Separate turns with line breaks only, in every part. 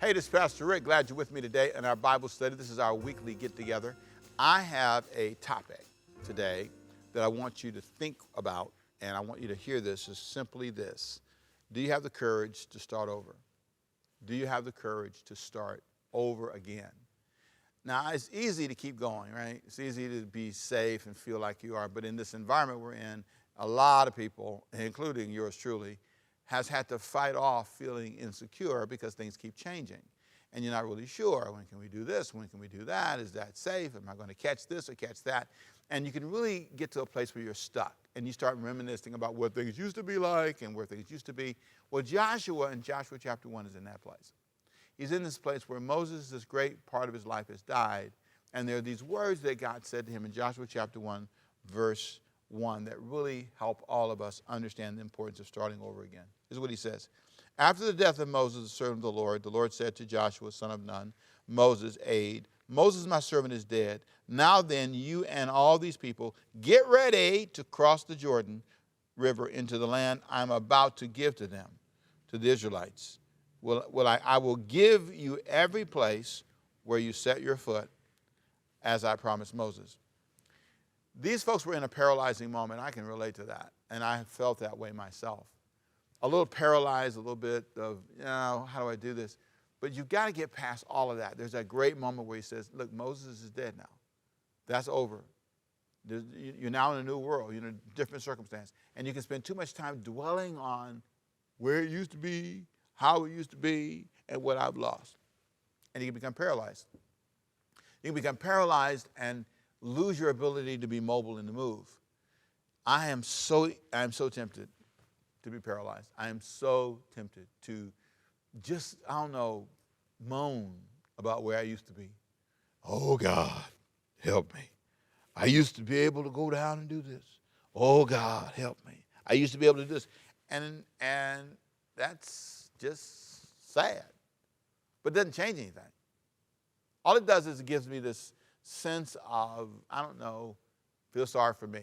Hey, this is Pastor Rick. Glad you're with me today in our Bible study. This is our weekly get-together. I have a topic today that I want you to think about, and I want you to hear this, is simply this. Do you have the courage to start over? Do you have the courage to start over again? Now, it's easy to keep going, right? It's easy to be safe and feel like you are, but in this environment we're in, a lot of people, including yours truly, has had to fight off feeling insecure because things keep changing. And you're not really sure, when can we do this? When can we do that? Is that safe? Am I going to catch this or catch that? And you can really get to a place where you're stuck and you start reminiscing about what things used to be like and where things used to be. Well, Joshua in Joshua chapter 1 is in that place. He's in this place where Moses, this great part of his life, has died. And there are these words that God said to him in Joshua chapter 1, verse 1 that really help all of us understand the importance of starting over again. This is what he says. After the death of Moses, the servant of the Lord said to Joshua, son of Nun, Moses' aide, Moses, my servant, is dead. Now then, you and all these people, get ready to cross the Jordan River into the land I'm about to give to them, to the Israelites. I will give you every place where you set your foot, as I promised Moses. These folks were in a paralyzing moment. I can relate to that, and I felt that way myself. A little paralyzed, a little bit of, how do I do this? But you've got to get past all of that. There's that great moment where he says, look, Moses is dead now. That's over. You're now in a new world. You're in a different circumstance. And you can spend too much time dwelling on where it used to be, how it used to be, and what I've lost. And you can become paralyzed. You can become paralyzed and lose your ability to be mobile and to move. I am so tempted to be paralyzed. I am so tempted to just, moan about where I used to be. Oh, God, help me. I used to be able to go down and do this. Oh, God, help me. I used to be able to do this. And that's just sad. But it doesn't change anything. All it does is it gives me this sense of, feel sorry for me.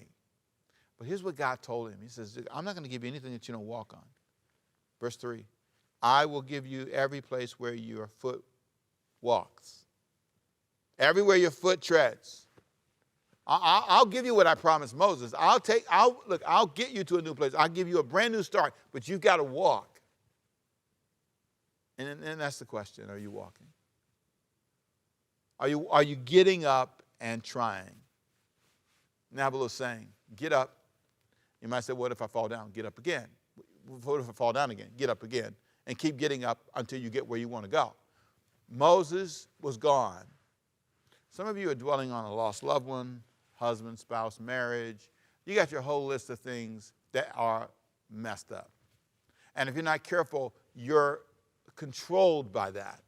But here's what God told him. He says, I'm not going to give you anything that you don't walk on. Verse 3, I will give you every place where your foot walks. Everywhere your foot treads. I'll give you what I promised Moses. I'll get you to a new place. I'll give you a brand new start, but you've got to walk. And that's the question. Are you walking? Are you getting up and trying? Now I have a little saying, get up. You might say, what if I fall down? Get up again. What if I fall down again? Get up again. And keep getting up until you get where you want to go. Moses was gone. Some of you are dwelling on a lost loved one, husband, spouse, marriage. You got your whole list of things that are messed up. And if you're not careful, you're controlled by that,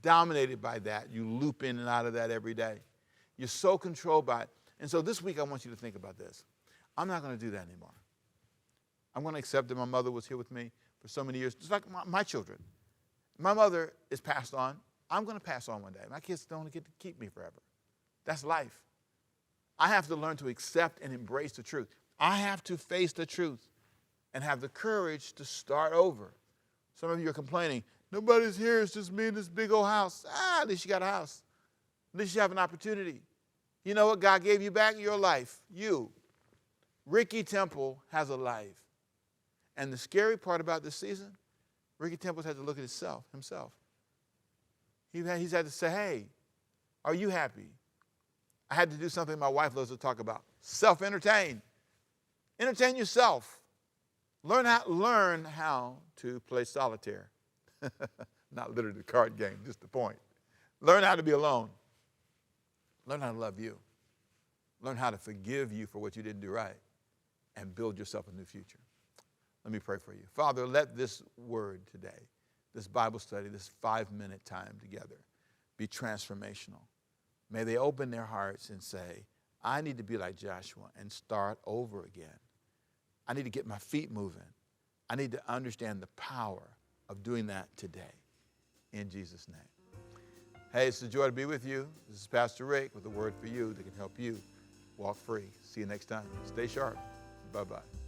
dominated by that. You loop in and out of that every day. You're so controlled by it. And so this week I want you to think about this. I'm not going to do that anymore. I'm going to accept that my mother was here with me for so many years, just like my children. My mother is passed on. I'm going to pass on one day. My kids don't get to keep me forever. That's life. I have to learn to accept and embrace the truth. I have to face the truth and have the courage to start over. Some of you are complaining, nobody's here, it's just me in this big old house. At least you got a house. At least you have an opportunity. You know what God gave you back? Your life. You. Ricky Temple has a life. And the scary part about this season, Ricky Temple's had to look at himself. He's had to say, hey, are you happy? I had to do something my wife loves to talk about. Self-entertain. Entertain yourself. Learn how to play solitaire. Not literally the card game, just the point. Learn how to be alone. Learn how to love you. Learn how to forgive you for what you didn't do right and build yourself a new future. Let me pray for you. Father, let this word today, this Bible study, this 5-minute time together be transformational. May they open their hearts and say, I need to be like Joshua and start over again. I need to get my feet moving. I need to understand the power of doing that today. In Jesus' name. Hey, it's a joy to be with you. This is Pastor Rick with a word for you that can help you walk free. See you next time. Stay sharp. Bye-bye.